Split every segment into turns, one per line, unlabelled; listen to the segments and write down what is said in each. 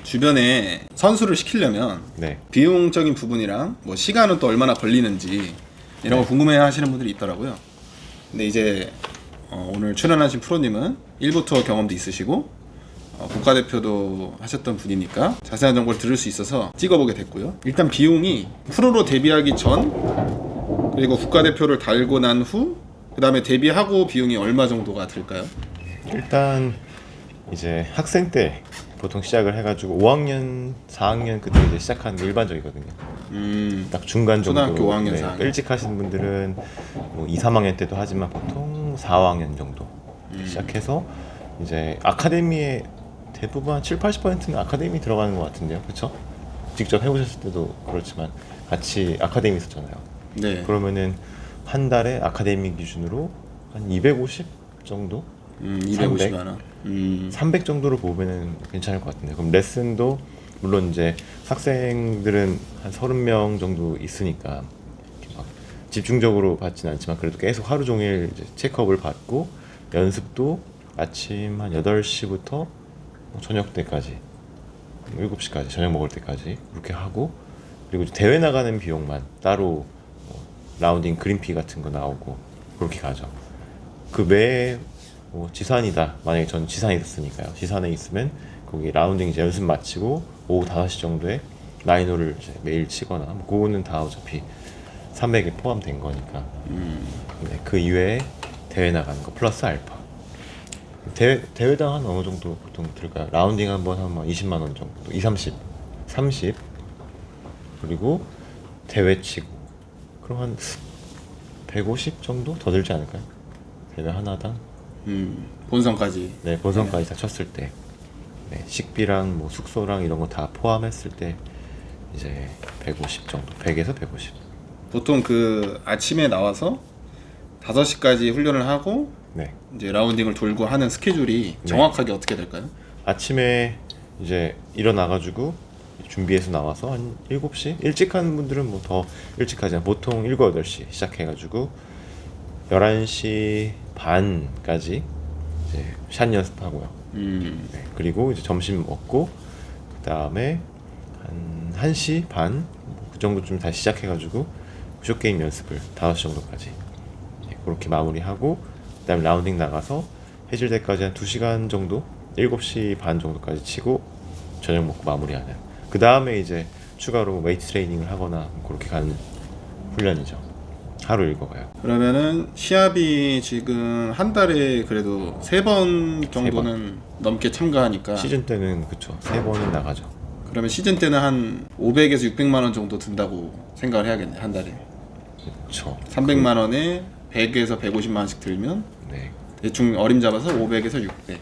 주변에 선수를 시키려면
네.
비용적인 부분이랑 뭐 시간은 또 얼마나 걸리는지 이런 거 궁금해 하시는 분들이 있더라고요. 근데 이제 오늘 출연하신 프로님은 1부 투어 경험도 있으시고 국가대표도 하셨던 분이니까 자세한 정보를 들을 수 있어서 찍어보게 됐고요. 일단 비용이 프로로 데뷔하기 전 그리고 국가대표를 달고 난 후 그 다음에 데뷔하고 비용이 얼마 정도가 들까요?
일단 이제 학생 때 보통 시작을 해가지고 5학년, 4학년 그때 이제 시작하는 게 일반적이거든요. 딱 중간 정도.
초등학교 5학년, 4학년.
일찍 하시는 분들은 뭐 2, 3학년 때도 하지만 보통 4, 5학년 정도 시작해서 이제 아카데미에 대부분 한 7, 80%는 아카데미 들어가는 것 같은데요, 그렇죠? 직접 해보셨을 때도 그렇지만 같이 아카데미 있었잖아요.
네.
그러면은 한 달에 아카데미 기준으로 한 250 정도?
250만 원.
300 정도로 보면은 괜찮을 것 같은데, 그럼 레슨도 물론 이제 학생들은 한 30명 정도 있으니까 이렇게 막 집중적으로 받진 않지만 그래도 계속 하루 종일 이제 체크업을 받고 연습도 아침 한 8시부터 저녁 때까지 7시까지 저녁 먹을 때까지 그렇게 하고, 그리고 이제 대회 나가는 비용만 따로 라운딩 그린피 같은 거 나오고 그렇게 가죠. 그 외에 뭐 지산이다, 만약에 전 지산에 있었으니까요. 지산에 있으면 거기 라운딩 이제 연습 마치고 오후 5시 정도에 라이노를 이제 매일 치거나 뭐 그거는 다 어차피 300에 포함된 거니까. 네, 그 이외에 대회 나가는 거 플러스 알파. 대회당 한 어느 정도 보통 들까요? 라운딩 한 번 하면 20만 원 정도, 30 그리고 대회 치고 그럼 한 150 정도 더 들지 않을까요? 대회 하나당.
본선까지.
네, 본선까지 다 쳤을 때. 네, 식비랑 뭐 숙소랑 이런 거 다 포함했을 때 이제 150 정도, 100에서 150.
보통 그 아침에 나와서 5시까지 훈련을 하고
네.
이제 라운딩을 돌고 하는 스케줄이
네.
정확하게 어떻게 될까요?
아침에 이제 일어나가지고 준비해서 나와서 한 7시? 일찍 하는 분들은 뭐 더 일찍 하지만 보통 7, 8시 시작해가지고 11시 반까지 이제 샷 연습하고요. 네, 그리고 이제 점심 먹고 그 다음에 한 1시 반? 그 정도쯤 다시 시작해가지고 숏게임 연습을 5시 정도까지 그렇게 마무리하고 그 다음에 라운딩 나가서 해질 때까지 한 2시간 정도? 7시 반 정도까지 치고 저녁 먹고 마무리하는, 그 다음에 이제 추가로 웨이트 트레이닝을 하거나 그렇게 가는 훈련이죠. 하루 읽어가요.
그러면은 시합이 지금 한 달에 그래도 3번 정도는 넘게 참가하니까
시즌 때는 그쵸, 3번은 나가죠.
그러면 시즌 때는 한 500에서 600만 원 정도 든다고 생각을 해야겠네, 한 달에.
그쵸.
300만 원에 100에서 150만 원씩 들면
네.
대충 어림 잡아서 500에서 600.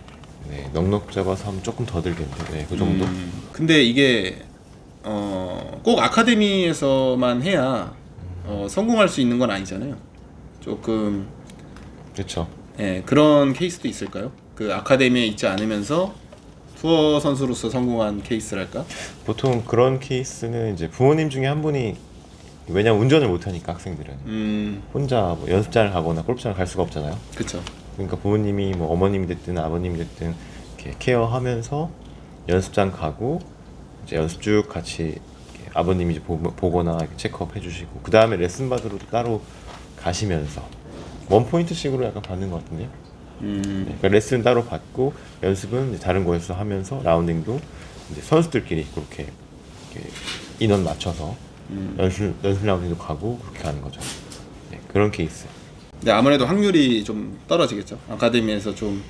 네, 넉넉 잡아서 하면 조금 더 들겠는데, 네, 그 정도.
근데 이게 꼭 아카데미에서만 해야 성공할 수 있는 건 아니잖아요. 조금
그쵸.
그런 케이스도 있을까요? 그 아카데미에 있지 않으면서 투어 선수로서 성공한 케이스랄까?
보통 그런 케이스는 이제 부모님 중에 한 분이, 왜냐면 운전을 못하니까 학생들은 혼자 뭐 연습장을 가거나 골프장을 갈 수가 없잖아요.
그쵸.
그러니까 부모님이 뭐 어머님이 됐든 아버님이 됐든 이렇게 케어하면서 연습장 가고 이제 연습 쭉 같이 이렇게 아버님이 이제 보거나 이렇게 체크업 해주시고 그 다음에 레슨 받으러 따로 가시면서 원 포인트식으로 약간 받는 것 같은데요. 네, 그러니까 레슨 따로 받고 연습은 이제 다른 곳에서 하면서 라운딩도 이제 선수들끼리 그렇게 이렇게 인원 맞춰서 연습 라운딩도 가고 그렇게 가는 거죠. 네, 그런 케이스.
근데 아무래도 확률이 좀 떨어지겠죠. 아카데미에서 좀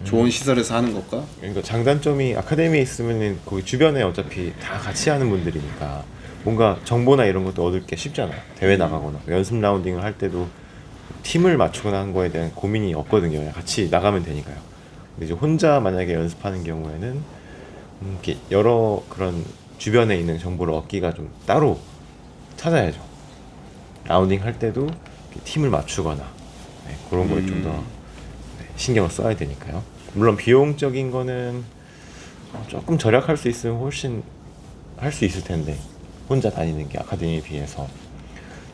좋은 시설에서 하는 것과.
그러니까 장단점이 아카데미에 있으면은 거기 주변에 어차피 다 같이 하는 분들이니까 뭔가 정보나 이런 것도 얻을 게 쉽잖아요. 대회 나가거나 연습 라운딩을 할 때도 팀을 맞추거나 한 거에 대한 고민이 없거든요. 같이 나가면 되니까요. 근데 이제 혼자 만약에 연습하는 경우에는 이렇게 여러 그런 주변에 있는 정보를 얻기가 좀 따로 찾아야죠. 라운딩 할 때도 팀을 맞추거나 그런 거에 좀 더 신경을 써야 되니까요. 물론 비용적인 거는 조금 절약할 수 있으면 훨씬 할 수 있을 텐데 혼자 다니는 게 아카데미에 비해서.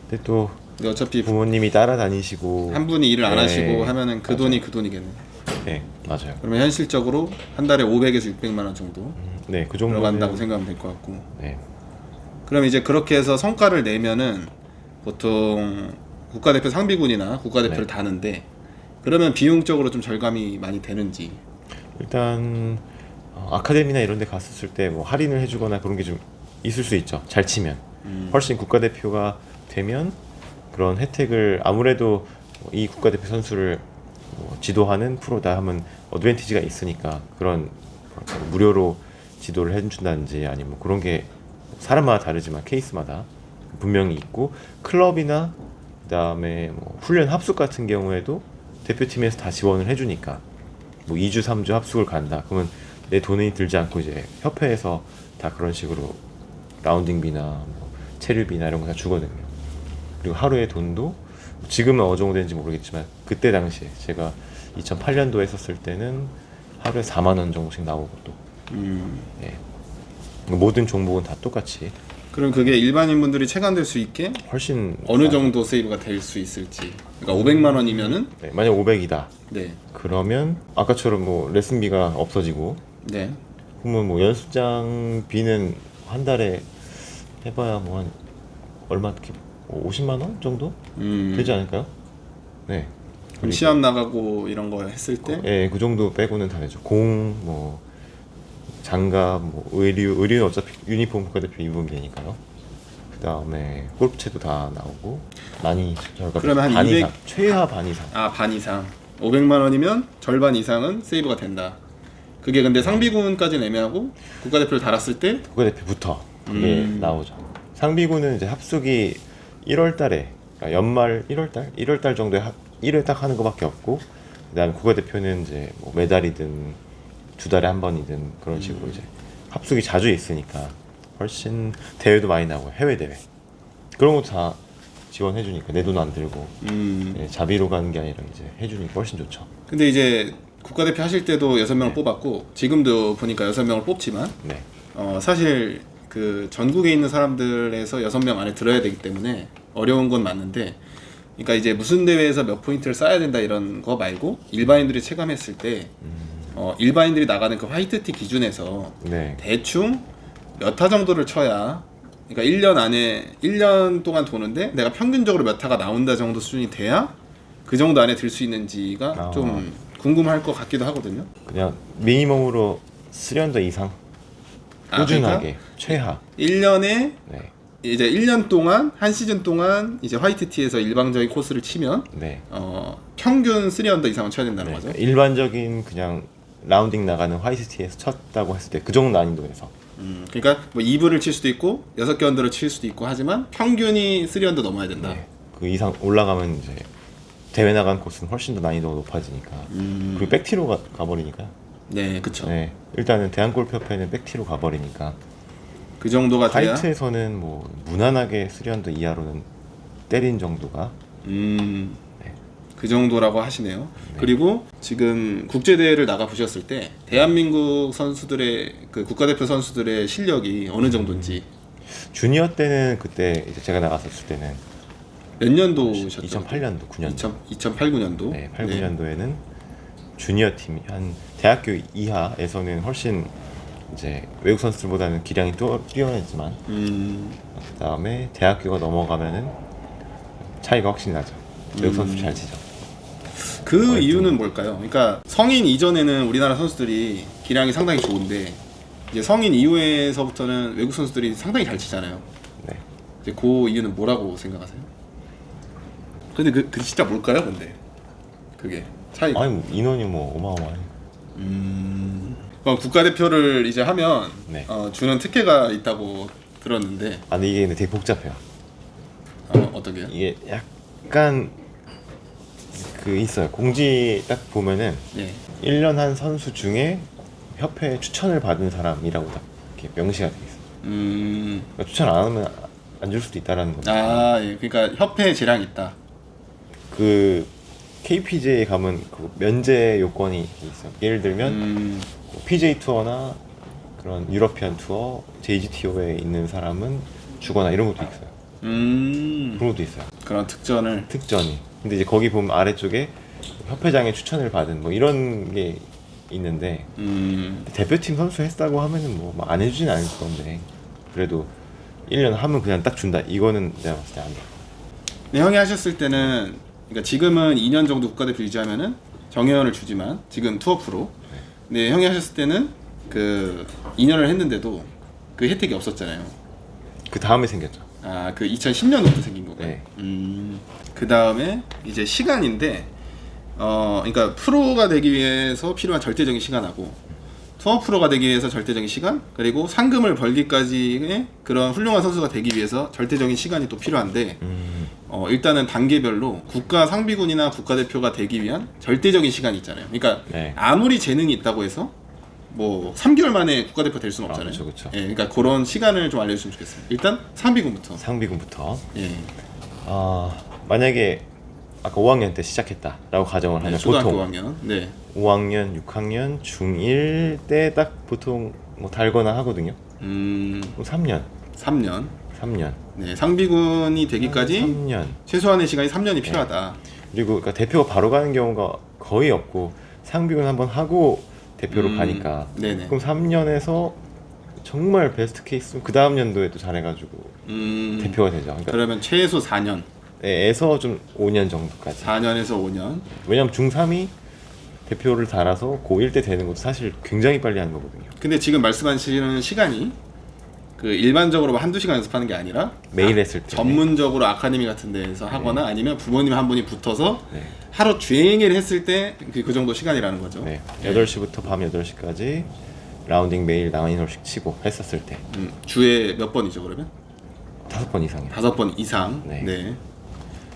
근데 또
근데 어차피
부모님이 따라다니시고
한 분이 일을 안
네,
하시고 하면은 그
맞아요.
돈이 그 돈이겠네.
네, 맞아요.
그러면 현실적으로 한 달에 500에서 600만 원 정도
네, 그 정도
들어간다고 생각하면 될 것 같고.
네,
그럼 이제 그렇게 해서 성과를 내면은 보통 국가대표 상비군이나 국가대표를
네.
다는데 그러면 비용적으로 좀 절감이 많이 되는지.
일단 아카데미나 이런 데 갔었을 때 뭐 할인을 해주거나 그런 게 좀 있을 수 있죠. 잘 치면. 훨씬 국가대표가 되면 그런 혜택을 아무래도 이 국가대표 선수를 뭐 지도하는 프로다 하면 어드밴티지가 있으니까 그런 무료로 지도를 해준다든지 아니면 뭐 그런 게 사람마다 다르지만 케이스마다 분명히 있고 클럽이나 그다음에 뭐 훈련 합숙 같은 경우에도 대표팀에서 다 지원을 해주니까 뭐 2주 3주 합숙을 간다 그러면 내 돈이 들지 않고 이제 협회에서 다 그런 식으로 라운딩비나 뭐 체류비나 이런 거 다 주거든요. 그리고 하루의 돈도 지금은 어느 정도 되는지 모르겠지만 그때 당시에 제가 2008년도에 했었을 때는 하루에 4만 원 정도씩 나오고 또 예. 모든 종목은 다 똑같이
그럼 그게 일반인분들이 체감될 수 있게
훨씬
어느 정도 세이브가 될 수 있을지. 그러니까 500만 원이면은
네, 만약 500이다
네.
그러면 아까처럼 뭐 레슨비가 없어지고
네.
그러면 뭐 연습장 비는 한 달에 해봐야 뭐 한 얼마 이렇게 50만 원 정도 되지 않을까요? 네.
그럼 시합 나가고 이런 거 했을 때
예, 그 정도 빼고는 다 되죠. 공, 뭐 장갑, 뭐 의류는 어차피 유니폼 국가대표 입으면 되니까요. 그 다음에 골프채도 다 나오고 많이 저희가
그러면 한
반
200
이상, 최하 반 이상.
아, 반 이상. 500만 원이면 절반 이상은 세이브가 된다. 그게 근데 상비군까지는 애매하고 국가대표를 달았을 때
국가대표부터 그게 나오죠. 상비군은 이제 합숙이 1월달에 그러니까 연말 1월달 정도에 1회 딱 하는 것밖에 없고 그다음에 국가대표는 이제 뭐 매달이든 2달에 한 번이든 그런 식으로 이제 합숙이 자주 있으니까 훨씬 대회도 많이 나고 해외 대회 그런 거 다 지원해 주니까 내 돈 안 들고 예, 자비로 가는 게 아니라 이제 해주니까 훨씬 좋죠.
근데 이제 국가대표 하실 때도 6명을 뽑았고 지금도 보니까 6명을 뽑지만
네.
사실 그 전국에 있는 사람들에서 6명 안에 들어야 되기 때문에 어려운 건 맞는데 그러니까 이제 무슨 대회에서 몇 포인트를 쌓아야 된다 이런 거 말고 일반인들이 체감했을 때 일반인들이 나가는 그 화이트티 기준에서
네.
대충 몇 타 정도를 쳐야 그러니까 1년 안에 1년 동안 도는데 내가 평균적으로 몇 타가 나온다 정도 수준이 돼야 그 정도 안에 들 수 있는지가 좀 궁금할 것 같기도 하거든요.
그냥 미니멈으로 수련도 이상 꾸준하게
그러니까
최하
1년에
네.
이제 1년 동안 한 시즌 동안 이제 화이트티에서 일방적인 코스를 치면
네.
평균 3언더 이상은 쳐야 된다는
네.
거죠.
그러니까 일반적인 그냥 라운딩 나가는 화이트티에서 쳤다고 했을 때 그 정도 난이도에서
그러니까 뭐 2부를 칠 수도 있고 6개 언더를 칠 수도 있고 하지만 평균이 3언더 넘어야 된다.
네. 그 이상 올라가면 이제 대회 나간 코스는 훨씬 더 난이도가 높아지니까 그리고 백티로 가버리니까
네, 그쵸.
네. 일단은 대한골프협회는 백티로 가버리니까
그 정도가 돼야
화이트에서는 뭐 무난하게 3언더 이하로는 때린 정도가
그 정도라고 하시네요. 그리고 지금 국제대회를 나가 보셨을 때 대한민국 선수들의 그 국가대표 선수들의 실력이 어느 정도인지
주니어 때는 그때 이제 제가 나갔었을 때는
몇 년도셨죠?
2008년도 9년도
2008, 9년도.
네, 8, 9년도에는 주니어 팀이 한 대학교 이하에서는 훨씬 이제 외국 선수들보다는 기량이 뛰어나지만 그다음에 대학교가 넘어가면은 차이가 확실히 나죠. 외국 선수 잘 치죠.
그 이유는 뭘까요? 그러니까 성인 이전에는 우리나라 선수들이 기량이 상당히 좋은데 이제 성인 이후에서부터는 외국 선수들이 상당히 잘 치잖아요.
네.
이제 그 이유는 뭐라고 생각하세요? 근데 그 진짜 뭘까요? 근데 그게 차이가.
아니 인원이 뭐 어마어마해.
그럼 국가대표를 이제 하면
네.
주는 특혜가 있다고 들었는데
아니 이게 근데 되게 복잡해요.
어떻게요?
이게 약간 그 있어요. 공지 딱 보면은
네.
1년 한 선수 중에 협회 추천을 받은 사람이라고 딱 이렇게 명시가 돼 있어요. 그러니까 추천 안 하면 안 줄 수도 있다라는 거죠.
예. 그러니까 협회에 재량이 있다.
그 KPJ에 가면 그 면제 요건이 있어요. 예를 들면 PJ 투어나 그런 유러피안 투어, JGTO에 있는 사람은 주거나 이런 것도 있어요. 그런 것도 있어요.
그런 특전을.
특전이. 근데 이제 거기 보면 아래쪽에 협회장의 추천을 받은 뭐 이런 게 있는데 대표팀 선수 했다고 하면은 뭐 안 해주진 않을 건데 그래도 1년 하면 그냥 딱 준다 이거는 내가 봤을 때 안 돼.
네, 형이 하셨을 때는 그러니까 지금은 2년 정도 국가대표 유지하면은 정회원을 주지만 지금 투어 프로. 네, 형이 하셨을 때는 그 2년을 했는데도 그 혜택이 없었잖아요.
그 다음에 생겼죠.
아, 그 2010년부터 생긴 거고요.
네.
그 다음에 이제 시간인데, 그러니까 프로가 되기 위해서 필요한 절대적인 시간하고 투어 프로가 되기 위해서 절대적인 시간, 그리고 상금을 벌기까지의 그런 훌륭한 선수가 되기 위해서 절대적인 시간이 또 필요한데, 일단은 단계별로 국가 상비군이나 국가대표가 되기 위한 절대적인 시간이 있잖아요. 그러니까
네.
아무리 재능이 있다고 해서 뭐 3개월 만에 국가대표 될 수는
아,
없잖아요.
그쵸, 그쵸.
예, 그러니까 그런 시간을 좀 알려주시면 좋겠습니다. 일단 상비군부터.
상비군부터
예.
만약에 아까 5학년 때 시작했다라고 가정을 하면
초등학교
보통
5학년. 네.
5학년, 6학년, 중1 때 딱 보통 뭐 달거나 하거든요. 그럼 3년.
3년.
3년.
네, 상비군이 되기까지
3년.
최소한의 시간이 3년이 필요하다.
그리고 그러니까 대표가 바로 가는 경우가 거의 없고 상비군 한번 하고 대표로 가니까
네네.
그럼 3년에서 정말 베스트 케이스 그 다음 연도에 또 잘해가지고 대표가 되죠. 그러니까
그러면 최소 4년.
에서 좀 5년 정도까지.
4년에서 5년.
왜냐면 중3이 대표를 달아서 고1 때 되는 것도 사실 굉장히 빨리 하는 거거든요.
근데 지금 말씀하시는 시간이 그 일반적으로 뭐 한두 시간 연습하는 게 아니라
매일 했을 때
전문적으로 아카데미 같은 데에서 하거나 아니면 부모님 한 분이 붙어서
네.
하루 주행을 했을 때 그 정도 시간이라는 거죠.
네. 8시부터 밤 8시까지 라운딩 매일 나인홀씩 치고 했었을 때
주에 몇 번이죠 그러면?
5번 이상이요.
5번 이상.
네.
네.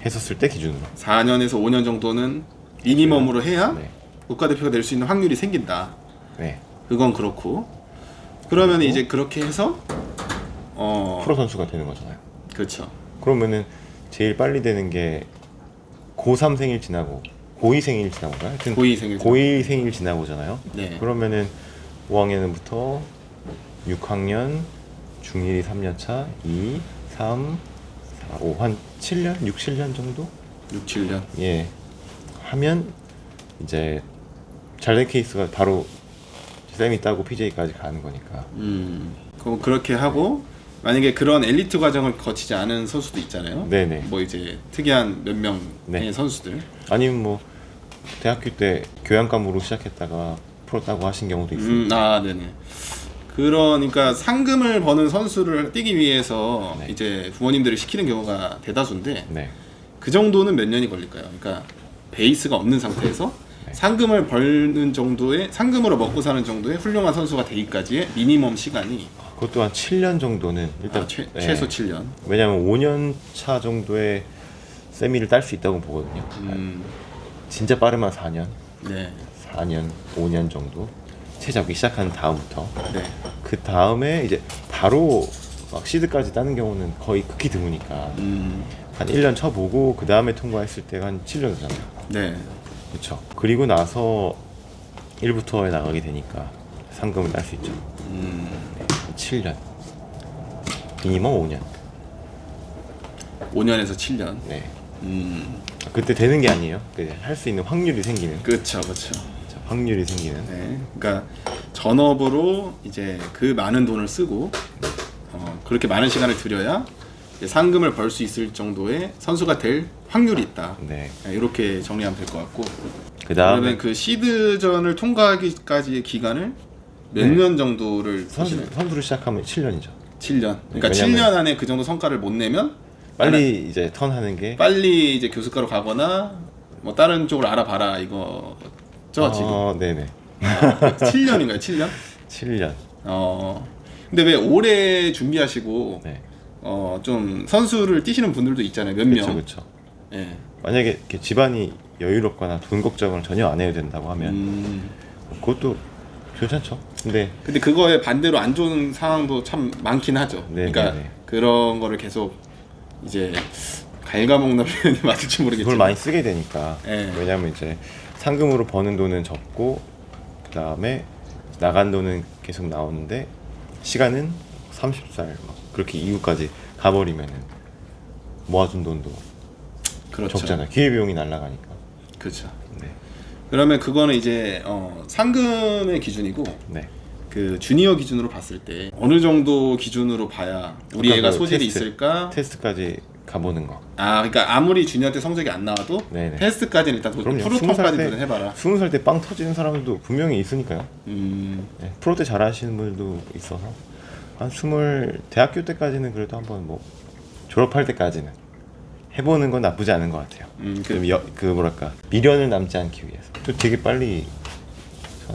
했었을 때 기준으로.
4년에서 5년 정도는 미니멈으로 해야
네.
국가대표가 될 수 있는 확률이 생긴다.
네.
그건 그렇고. 그러면 이제 그렇게 해서
프로 선수가 되는 거잖아요.
그렇죠.
그러면은 제일 빨리 되는 게 고3 생일 지나고 고2 생일 지나고가 하여튼
고2 생일
고2 생일 지나고잖아요.
네.
그러면은 5학년부터 6학년 중1이 3년차 2, 3, 4, 5 한 7년? 6, 7년 정도?
6, 7년.
예 하면 이제 잘된 케이스가 바로 쌤이 따고 PJ까지 가는 거니까.
그럼 그렇게 하고 만약에 그런 엘리트 과정을 거치지 않은 선수도 있잖아요.
네네.
뭐 이제 특이한 몇 명의
네.
선수들.
아니면 뭐 대학교 때 교양과목으로 시작했다가 프로 따고 하신 경우도 있어요.
아, 네네. 그러니까 상금을 버는 선수를 뛰기 위해서
네.
이제 부모님들이 시키는 경우가 대다수인데
네.
그 정도는 몇 년이 걸릴까요? 그러니까 베이스가 없는 상태에서 상금을 벌는 정도의 상금으로 먹고 사는 정도의 훌륭한 선수가 되기까지의 미니멈 시간이
그것도 한 7년 정도는 일단 네.
최소 7년.
왜냐면 5년 차 정도의 세미를 딸 수 있다고 보거든요. 진짜 빠르면 4년,
네.
4년, 5년 정도 채 잡기 시작한 다음부터
네.
그 다음에 이제 바로 막 시드까지 따는 경우는 거의 극히 드무니까 한 1년 쳐보고 그 다음에 통과했을 때가 한 7년 되잖아요.
네.
그렇죠. 그리고 나서 1부터에 나가게 되니까 상금을 딸 수 있죠. 7년. 미니멈 5년.
5년에서 7년.
네. 그때 되는 게 아니에요. 할 수 있는 확률이 생기는.
그렇죠, 그렇죠.
확률이 생기는.
네. 그러니까 전업으로 이제 그 많은 돈을 쓰고 그렇게 많은 시간을 들여야 이제 상금을 벌 수 있을 정도의 선수가 될 확률이 있다.
네.
이렇게 정리하면 될 것 같고.
그 다음에
그러면 그 시드전을 통과하기까지의 기간을 몇 년 정도를 보시나요?
선수를 시작하면 7년이죠.
7년. 그러니까
왜냐면
7년 안에 그 정도 성과를 못 내면
빨리 이제 턴하는 게
빨리 이제 교수과로 가거나 뭐 다른 쪽을 알아봐라 이거죠 지금.
네네.
7년인가요? 7년?
7년.
근데 왜 오래 준비하시고
네.
좀 선수를 뛰시는 분들도 있잖아요. 몇 명.
그렇죠.
예.
만약에 이렇게 집안이 여유롭거나 돈 걱정을 전혀 안 해도 된다고 하면 그것도 괜찮죠. 근데
그거에 반대로 안 좋은 상황도 참 많긴 하죠.
네,
그러니까
네, 네.
그런 거를 계속 이제 갉아먹는 표현이 맞을지 모르겠지만
그걸 많이 쓰게 되니까.
네.
왜냐면 이제 상금으로 버는 돈은 적고 그 다음에 나간 돈은 계속 나오는데 시간은 30살 막 그렇게 이후까지 가버리면은 모아둔 돈도
그렇죠.
적잖아요. 기회비용이 날아가니까.
그렇죠.
네.
그러면 그거는 이제 상금의 기준이고
네.
그 주니어 기준으로 봤을 때 어느 정도 기준으로 봐야 우리 애가
그
소질이
테스트,
있을까?
테스트까지 가보는 거.
아, 그러니까 아무리 주니어 때 성적이 안 나와도
네네.
테스트까지는 일단
그럼요.
프로턴까지는 해봐라.
20살 때 빵 터지는 사람들도 분명히 있으니까요.
음,
네. 프로 때 잘하시는 분들도 있어서 한 20 대학교 때까지는 그래도 한번 뭐 졸업할 때까지는 해보는 건 나쁘지 않은 것 같아요. 그 뭐랄까 미련을 남지 않기 위해서. 또 되게 빨리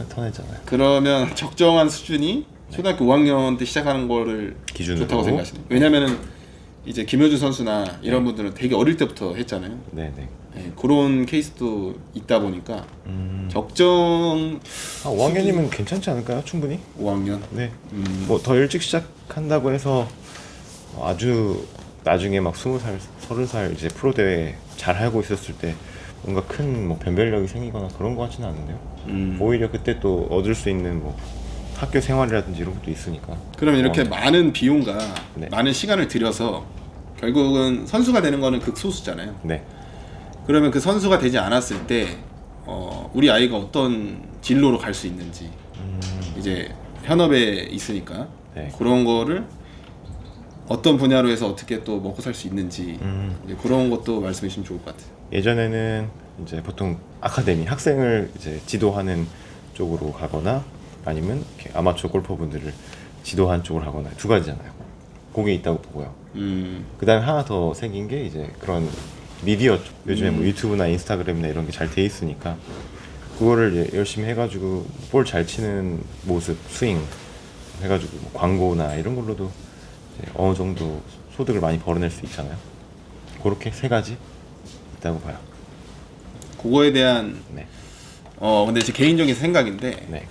턴했잖아요.
그러면 적정한 수준이 초등학교 5학년 때 시작하는 거를
기준으로.
좋다고 생각하시네요. 왜냐면은 이제 김효주 선수나 이런 분들은 되게 어릴 때부터 했잖아요.
네네.
네, 그런 케이스도 있다 보니까 적정
5학년이면 괜찮지 않을까요? 충분히?
5학년.
네. 뭐 더 일찍 시작한다고 해서 아주 나중에 막 20살, 30살 이제 프로 대회 잘 하고 있었을 때 뭔가 큰 뭐 변별력이 생기거나 그런 것 같지는 않은데요. 오히려 그때 또 얻을 수 있는 뭐 학교 생활이라든지 이런 것도 있으니까.
그럼 이렇게 많은 비용과
네.
많은 시간을 들여서 결국은 선수가 되는 거는 극소수잖아요.
네.
그러면 그 선수가 되지 않았을 때 우리 아이가 어떤 진로로 갈 수 있는지 이제 현업에 있으니까
네.
그런 거를 어떤 분야로 해서 어떻게 또 먹고 살 수 있는지 이제 그런 것도 말씀해 주시면 좋을 것 같아요.
예전에는 이제 보통 아카데미 학생을 이제 지도하는 쪽으로 가거나 아니면 이렇게 아마추어 골퍼분들을 지도하는 쪽으로 하거나 두 가지잖아요. 그게 있다고 보고요. 그다음에 하나 더 생긴 게 이제 그런 미디어 쪽. 요즘에 뭐 유튜브나 인스타그램이나 이런 게 잘 돼 있으니까 그거를 이제 열심히 해가지고 볼 잘 치는 모습, 스윙 해가지고 뭐 광고나 이런 걸로도 이제 어느 정도 소득을 많이 벌어낼 수 있잖아요. 그렇게 세 가지 있다고 봐요.
그거에 대한
네.
근데 제 개인적인 생각인데
네.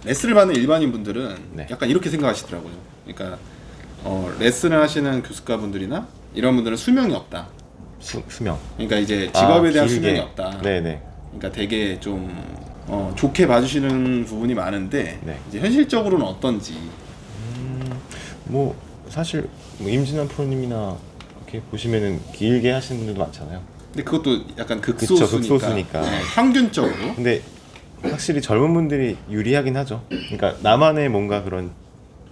레슨을 받는 일반인 분들은
네.
약간 이렇게 생각하시더라고요. 그러니까 레슨을 하시는 교수가분들이나 이런 분들은 수명이 없다.
수명.
그러니까 이제 직업에 대한
길게.
수명이 없다.
네네.
그러니까 되게 좀 좋게 봐주시는 부분이 많은데
네.
이제 현실적으로는 어떤지.
뭐 사실 뭐 임진환 프로님이나 이렇게 보시면은 길게 하시는 분들도 많잖아요.
근데 그것도 약간
그쵸,
극소수니까.
극소수니까.
네, 평균적으로.
근데 확실히 젊은 분들이 유리하긴 하죠. 그러니까 나만의 뭔가 그런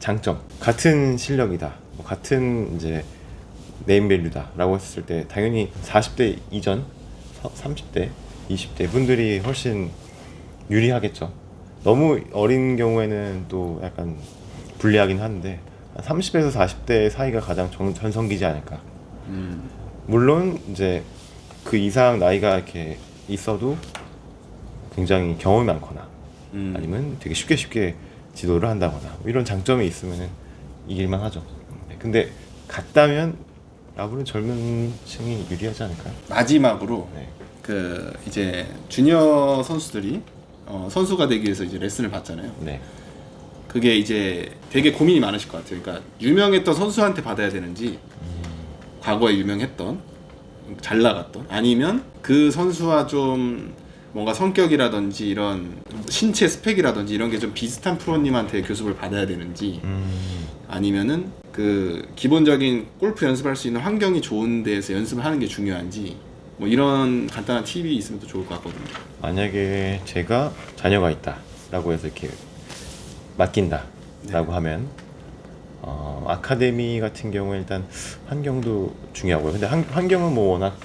장점, 같은 실력이다, 뭐 같은 이제 네임밸류다라고 했을 때 당연히 40대 이전, 30대, 20대 분들이 훨씬 유리하겠죠. 너무 어린 경우에는 또 약간 불리하긴 한데 30에서 40대 사이가 가장 전성기지 않을까. 물론 이제 그 이상 나이가 이렇게 있어도 굉장히 경험이 많거나 아니면 되게 쉽게 지도를 한다거나 뭐 이런 장점이 있으면은 이길만 하죠. 근데 같다면 아무래도 젊은 층이 유리하지 않을까요?
마지막으로
네.
그 이제 주니어 선수들이 선수가 되기 위해서 이제 레슨을 받잖아요.
네.
그게 이제 되게 고민이 많으실 것 같아요. 그러니까 유명했던 선수한테 받아야 되는지 과거에 유명했던 잘 나갔던 아니면 그 선수와 좀 뭔가 성격이라든지 이런 신체 스펙이라든지 이런 게 좀 비슷한 프로님한테 교습을 받아야 되는지 아니면은 그 기본적인 골프 연습할 수 있는 환경이 좋은 데에서 연습을 하는 게 중요한지 뭐 이런 간단한 팁이 있으면 또 좋을 것 같거든요.
만약에 제가 자녀가 있다라고 해서 이렇게 맡긴다라고 하면 아카데미 같은 경우에 일단 환경도 중요하고요. 근데 환경은 뭐 워낙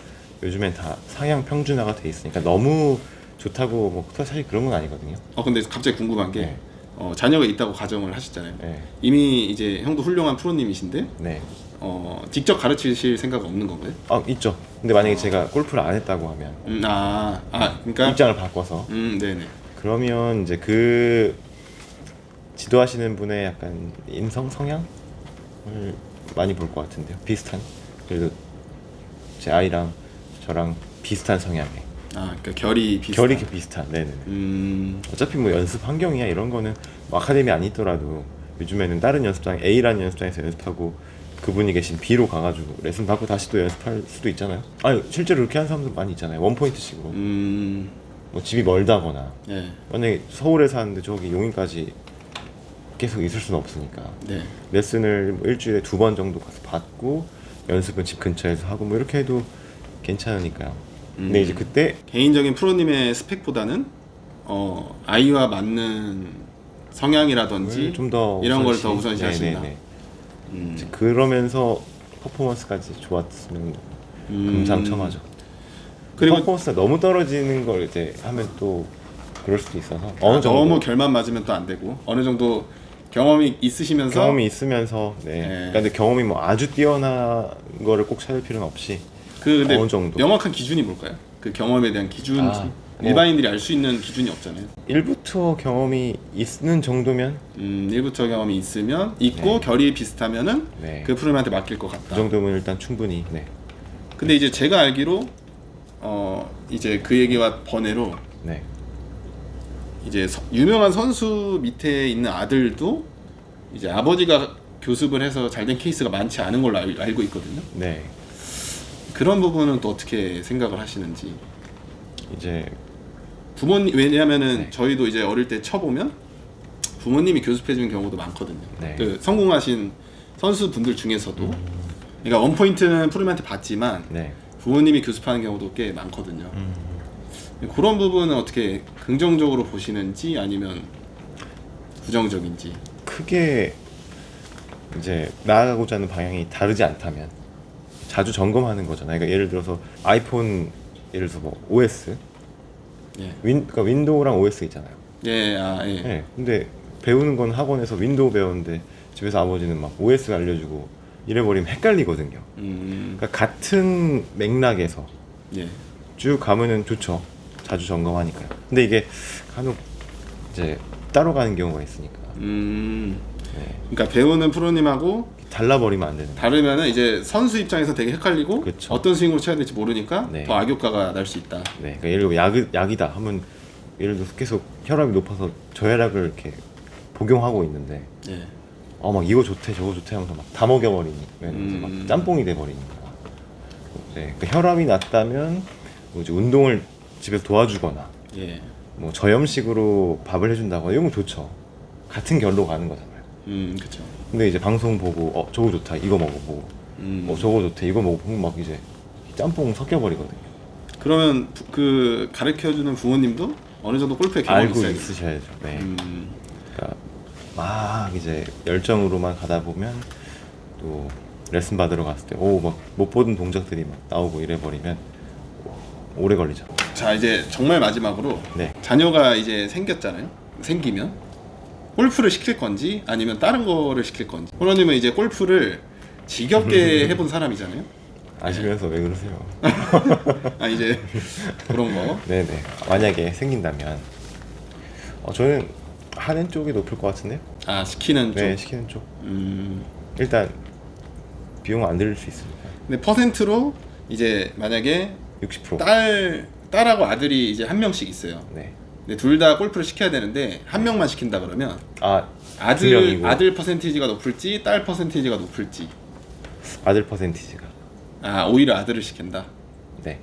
요즘엔 다 상향 평준화가 돼 있으니까 너무 좋다고 뭐 사실 그런 건 아니거든요.
근데 갑자기 궁금한 게
네.
자녀가 있다고 가정을 하셨잖아요.
네.
이미 이제 형도 훌륭한 프로님이신데
네.
직접 가르치실 생각 없는 건가요?
있죠. 근데 만약에 제가 골프를 안 했다고 하면
그러니까
입장을 바꿔서
네네.
그러면 이제 그 지도하시는 분의 약간 인성 성향을 많이 볼 것 같은데요. 비슷한. 그래도 제 아이랑 저랑 비슷한 성향의.
그러니까 결이 비슷한.
결이 비슷한. 네네. 어차피 뭐 연습 환경이야 이런 거는 뭐 아카데미 아니더라도 요즘에는 다른 연습장 A라는 연습장에서 연습하고 그분이 계신 B로 가가지고 레슨 받고 다시 또 연습할 수도 있잖아요. 실제로 그렇게 하는 사람들 많이 있잖아요. 원포인트식으로. 뭐 집이 멀다거나
네.
만약에 서울에 사는데 저기 용인까지 계속 있을 수는 없으니까
네.
레슨을 뭐 일주일에 2번 정도 가서 받고 연습은 집 근처에서 하고 뭐 이렇게 해도 괜찮으니까요. 근데 이제 그때
개인적인 프로님의 스펙보다는 아이와 맞는 성향이라든지
좀 더
이런 걸 더 우선시 하신다.
이제 그러면서 퍼포먼스까지 좋았으면 금상첨화죠.
그리고
퍼포먼스가 너무 떨어지는 걸 이제 하면 또 그럴 수도 있어서 어느 정도
너무 결만 맞으면 또 안 되고 어느 정도 경험이 있으시면서
경험이 있으면서
네.
그러니까 근데 경험이 뭐 아주 뛰어난 거를 꼭 찾을 필요는 없이
근데
어느 정도.
명확한 기준이 뭘까요? 그 경험에 대한 기준
뭐
일반인들이 알 수 있는 기준이 없잖아요.
일부 투어 경험이 있는 정도면
1부터 경험이 있고
네.
결이 비슷하면은
네.
그 프로님한테 맡길 것
그
같다.
정도면 일단 충분히
근데 이제 제가 알기로 이제 그 얘기와 번외로
네.
이제 유명한 선수 밑에 있는 아들도 이제 아버지가 교습을 해서 잘된 케이스가 많지 않은 걸로 알고 있거든요.
네.
그런 부분은 또 어떻게 생각을 하시는지.
이제
부모님 왜냐하면은
네.
저희도 이제 어릴 때 쳐보면 부모님이 교습해주는 경우도 많거든요.
네.
그 성공하신 선수분들 중에서도 그러니까 원포인트는 프로님한테 받지만
네.
부모님이 교습하는 경우도 꽤 많거든요. 그런 부분은 어떻게 긍정적으로 보시는지 아니면 부정적인지.
크게 이제 나아가고자 하는 방향이 다르지 않다면 자주 점검하는 거잖아요. 그러니까 예를 들어서 아이폰 예를 들어서 뭐 OS
예.
그러니까 윈도우랑 OS 있잖아요.
예, 예.
네. 근데 배우는 건 학원에서 윈도우 배우는데 집에서 아버지는 막 OS 알려주고 이래버리면 헷갈리거든요. 그러니까 같은 맥락에서
예.
쭉 가면은 좋죠. 자주 점검하니까요. 근데 이게 간혹 이제 따로 가는 경우가 있으니까 네.
그러니까 배우는 프로님하고
달라버리면 안 되는 거예요.
다르면은 이제 선수 입장에서 되게 헷갈리고
그쵸.
어떤 스윙으로 쳐야 될지 모르니까
네.
더 악효과가 날 수 있다.
네. 그러니까 예를 들어 약이다 하면 예를 들어서 계속 혈압이 높아서 저혈압을 이렇게 복용하고 있는데
예.
막 이거 좋대 저거 좋대 하면서 막 다 먹여버리니까 이제 막 짬뽕이 돼버리니까 네. 그러니까 혈압이 낮다면 뭐 이제 운동을 집에서 도와주거나
예.
뭐 저염식으로 밥을 해준다거나 이런 거 좋죠. 같은 결로 가는 거잖아요.
그렇죠.
근데 이제 방송 보고 저거 좋다 이거 먹어보고 저거 좋대 이거 먹어보면 막 이제 짬뽕 섞여버리거든요.
그러면 그 가르쳐주는 부모님도 어느 정도 골프에 경험이
알고
있어야
있으셔야죠. 네. 그러니까 막 이제 열정으로만 가다 보면 또 레슨 받으러 갔을 때 막 못 보던 동작들이 막 나오고 이래버리면 오래 걸리죠.
자, 이제 정말 마지막으로
네.
자녀가 이제 생겼잖아요. 생기면 골프를 시킬 건지 아니면 다른 거를 시킬 건지. 호러님은 이제 골프를 지겹게 해본 사람이잖아요.
아시면서 왜 그러세요?
이제 그런 거.
네네. 만약에 생긴다면 저는 하는 쪽이 높을 것 같은데요?
시키는 쪽.
네, 시키는 쪽. 일단 비용 안 들릴 수 있으니까.
근데 퍼센트로 이제 만약에
60%.
딸하고 아들이 이제 한 명씩 있어요.
네.
근데 둘 다 골프를 시켜야 되는데 한 명만 시킨다 그러면
두 명이고.
아들 퍼센티지가 높을지 딸 퍼센티지가 높을지.
아들 퍼센티지가.
오히려 아들을 시킨다.
네.